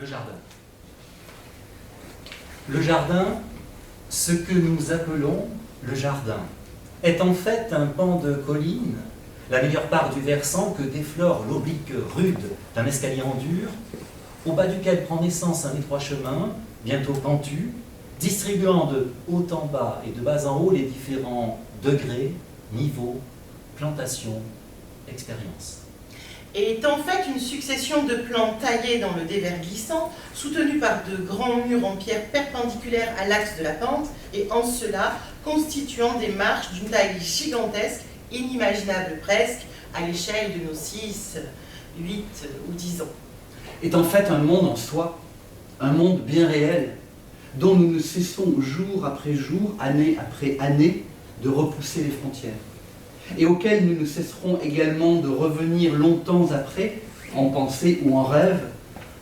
Le jardin. Le jardin, ce que nous appelons le jardin, est en fait un pan de colline, la meilleure part du versant que déflore l'oblique rude d'un escalier en dur, au bas duquel prend naissance un étroit chemin, bientôt pentu, distribuant de haut en bas et de bas en haut les différents degrés, niveaux, plantations, expériences. Et est en fait une succession de plans taillés dans le dévers glissant, soutenus par de grands murs en pierre perpendiculaires à l'axe de la pente, et en cela constituant des marches d'une taille gigantesque, inimaginable presque, à l'échelle de nos 6, 8 ou 10 ans. Est en fait un monde en soi, un monde bien réel, dont nous ne cessons jour après jour, année après année, de repousser les frontières, et auquel nous ne cesserons également de revenir longtemps après, en pensée ou en rêve,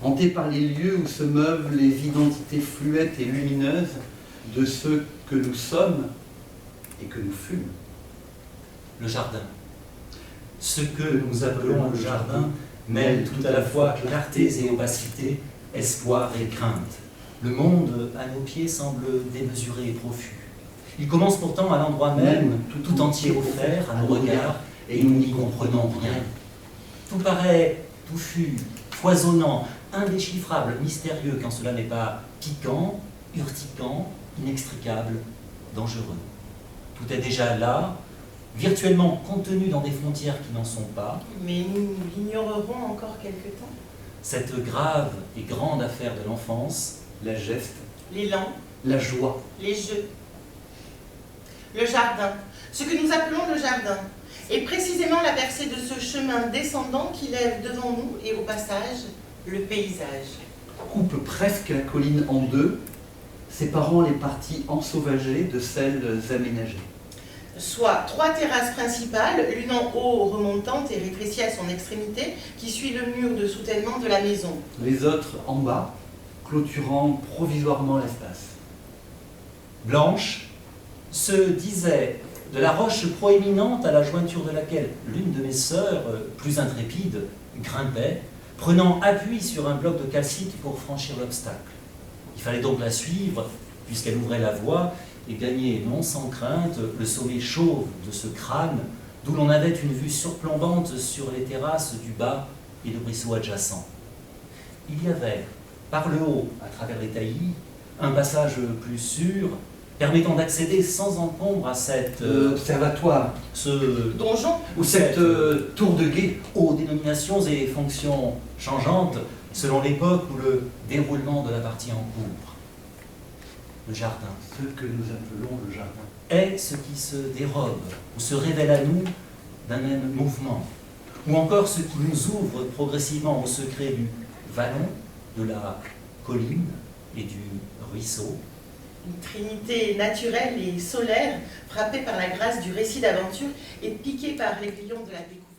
hantés par les lieux où se meuvent les identités fluettes et lumineuses de ceux que nous sommes et que nous fûmes. Le jardin. Ce que nous appelons le jardin mêle tout à la fois clartés et opacités, espoir et crainte. Le monde à nos pieds semble démesuré et profus. Il commence pourtant à l'endroit même, tout entier offert à nos regards, et nous n'y comprenons rien. Tout paraît touffu, foisonnant, indéchiffrable, mystérieux, quand cela n'est pas piquant, urticant, inextricable, dangereux. Tout est déjà là, virtuellement contenu dans des frontières qui n'en sont pas. Mais nous l'ignorerons encore quelque temps. Cette grave et grande affaire de l'enfance, La geste, L'élan, la joie, les jeux. Le jardin, ce que nous appelons le jardin, est précisément la percée de ce chemin descendant qui lève devant nous et au passage le paysage. coupe presque la colline en deux, séparant les parties ensauvagées de celles aménagées. Soit 3 terrasses principales, l'une en haut remontante et rétrécie à son extrémité, qui suit le mur de soutènement de la maison. Les autres en bas, clôturant provisoirement l'espace. blanche, se disait de la roche proéminente à la jointure de laquelle l'une de mes sœurs, plus intrépide, grimpait, prenant appui sur un bloc de calcite pour franchir l'obstacle. Il fallait donc la suivre, puisqu'elle ouvrait la voie, et gagner, non sans crainte, le sommet chauve de ce crâne, d'où l'on avait une vue surplombante sur les terrasses du bas et le ruisseau adjacent. Il y avait, par le haut, à travers les taillis, un passage plus sûr, permettant d'accéder sans encombre à cet observatoire, ce Donjon, ou cette tour de guet. aux dénominations et fonctions changeantes selon l'époque ou le déroulement de la partie en cours. Le jardin Ce que nous appelons le jardin. est ce qui se dérobe ou se révèle à nous d'un même mouvement, ou encore ce qui nous ouvre progressivement au secret du vallon, de la colline et du ruisseau. une trinité naturelle et solaire, frappée par la grâce du récit d'aventure et piquée par l'aiguillon de la découverte.